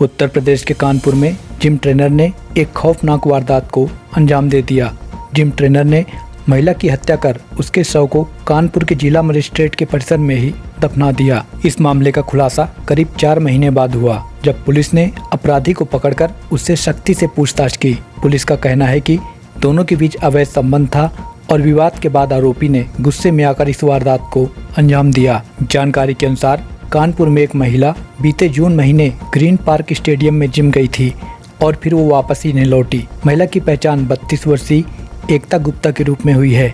उत्तर प्रदेश के कानपुर में gym trainer ने एक खौफनाक वारदात को अंजाम दे दिया। जिम ट्रेनर ने महिला की हत्या कर उसके शव को कानपुर के जिला मजिस्ट्रेट के परिसर में ही दफना दिया। इस मामले का खुलासा करीब 4 महीने बाद हुआ, जब पुलिस ने अपराधी को पकड़कर उससे सख्ती से पूछताछ की। पुलिस का कहना है कि दोनों के बीच अवैध संबंध था और विवाद के बाद आरोपी ने गुस्से में आकर इस वारदात को अंजाम दिया। जानकारी के अनुसार कानपुर में एक महिला बीते जून महीने ग्रीन पार्क स्टेडियम में जिम गई थी और फिर वो वापस ही नहीं लौटी। महिला की पहचान 32 वर्षीय एकता गुप्ता के रूप में हुई है।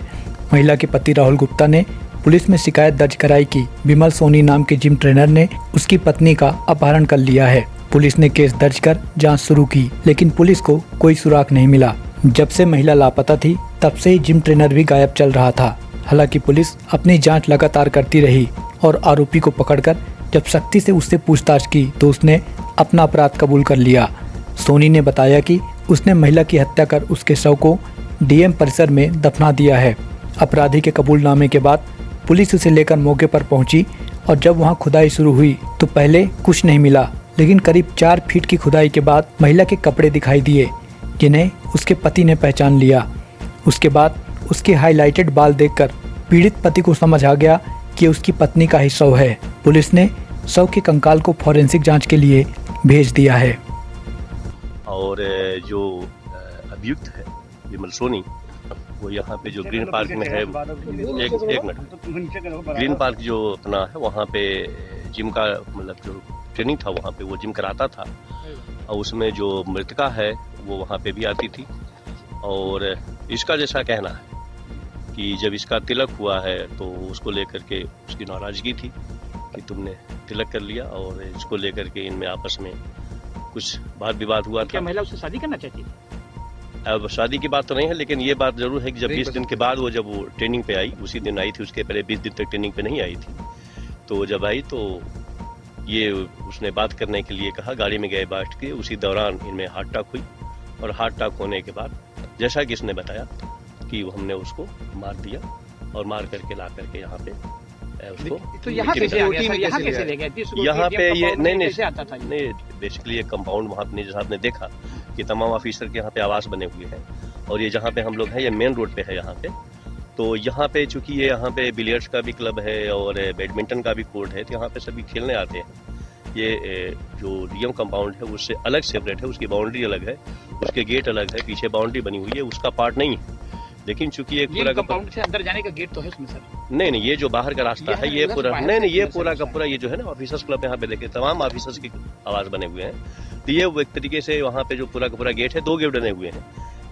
महिला के पति राहुल गुप्ता ने पुलिस में शिकायत दर्ज कराई कि विमल सोनी नाम के जिम ट्रेनर ने उसकी पत्नी का अपहरण कर लिया है। पुलिस ने केस दर्ज कर जांच शुरू की, लेकिन पुलिस को कोई सुराग नहीं मिला। जब से महिला लापता थी तब से ही जिम ट्रेनर भी गायब चल रहा था। हालांकि पुलिस अपनी जांच लगातार करती रही और आरोपी को पकड़कर जब सख्ती से उससे पूछताछ की तो उसने अपना अपराध कबूल कर लिया। सोनी ने बताया कि उसने महिला की हत्या कर उसके शव को डीएम परिसर में दफना दिया है। अपराधी के कबूलनामे के बाद पुलिस उसे लेकर मौके पर पहुंची और जब वहां खुदाई शुरू हुई तो पहले कुछ नहीं मिला, लेकिन करीब 4 फीट की खुदाई के बाद महिला के कपड़े दिखाई दिए, जिन्हें उसके पति ने पहचान लिया। उसके बाद उसके हाईलाइटेड बाल देखकर पीड़ित पति को समझ आ गया कि उसकी पत्नी का ही शव है। पुलिस ने शव के कंकाल को फॉरेंसिक जांच के लिए भेज दिया है। और जो अभियुक्त है विमल सोनी, वो यहाँ पे जो ग्रीन पार्क में है, एक मिनट, ग्रीन पार्क जो अपना है वहाँ पे जिम का मतलब जो ट्रेनिंग था वहाँ पे वो जिम कराता था और उसमें जो मृतका है वो वहाँ पे भी आती थी। और इसका जैसा कहना है कि जब इसका तिलक हुआ है तो उसको लेकर के उसकी नाराजगी थी कि तुमने तिलक कर लिया, और इसको लेकर के इनमें आपस में कुछ वाद विवाद हुआ था। क्या महिला उससे शादी करना चाहती थी? अब शादी की बात तो नहीं है, लेकिन ये बात जरूर है कि जब 20 दिन के बाद वो जब वो ट्रेनिंग पे आई, उसी दिन आई थी, उसके पहले 20 दिन तक ट्रेनिंग पे नहीं आई थी। तो जब आई तो ये उसने बात करने के लिए कहा, गाड़ी में गए बैठ के, उसी दौरान इनमें हार्ट अटैक हुई और हार्ट अटैक होने के बाद जैसा कि इसने बताया कि हमने उसको मार दिया और मार करके ला करके यहाँ पे उसको। तो यहाँ कैसे आ गया? यहाँ कैसे ले गए? यहाँ पे ये नहीं बेसिकली ये कंपाउंड वहाँ पे जैसा आपने देखा कि तमाम ऑफिसर के यहाँ पे आवास बने हुए हैं, और ये जहाँ पे हम लोग हैं ये मेन रोड पे है यहाँ पे। तो यहाँ पे चूंकि ये यहाँ पे बिलियर्ड्स का भी क्लब है और बैडमिंटन का भी कोर्ट है, तो यहाँ पे सभी खेलने आते हैं। ये जो डीएम कंपाउंड है उससे अलग सेपरेट है, उसकी बाउंड्री अलग है, उसके गेट अलग है, पीछे बाउंड्री बनी हुई है, उसका पार्ट नहीं है। लेकिन चूंकि एक पूरा कंपाउंड से अंदर जाने का गेट तो है उसमें सर? नहीं, ये जो बाहर का रास्ता है ये पूरा नहीं, ये पूरा का पूरा ये जो है ना ऑफिसर्स क्लब, यहाँ पे देखिए तमाम ऑफिसर्स की आवास बने हुए हैं। तो ये एक तरीके से वहाँ पे जो पूरा का पूरा गेट है, 2 गेट बने हुए हैं।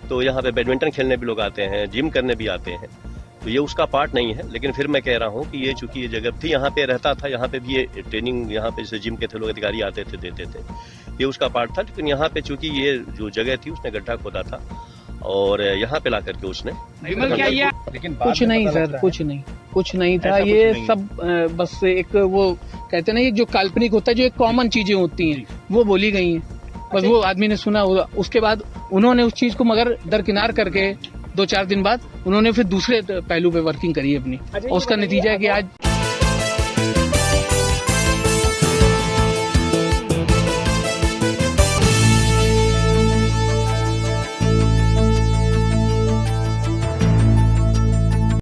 तो यहाँ पे बैडमिंटन खेलने भी लोग आते हैं, जिम करने भी आते हैं, तो ये उसका पार्ट नहीं है। लेकिन फिर मैं कह रहा हूँ कि ये चूंकि ये जगह थी, यहाँ पे रहता था, यहाँ पे भी ये ट्रेनिंग, यहाँ पे जैसे जिम के थे लोग अधिकारी आते थे, देते थे, ये उसका पार्ट था। लेकिन यहाँ पे चूंकि ये जो जगह थी उसने गड्ढा खोदा था और यहाँ पे ला करके उसने लेकिन कुछ नहीं सर, कुछ नहीं था। ये सब बस एक वो कहते ना, ये जो काल्पनिक होता है, जो एक कॉमन चीजें होती हैं वो बोली गई हैं, बस वो आदमी ने सुना। उसके बाद उन्होंने उस चीज को मगर दरकिनार करके 2-4 दिन बाद उन्होंने फिर दूसरे पहलू पे वर्किंग करी अपनी, और उसका नतीजा है कि आज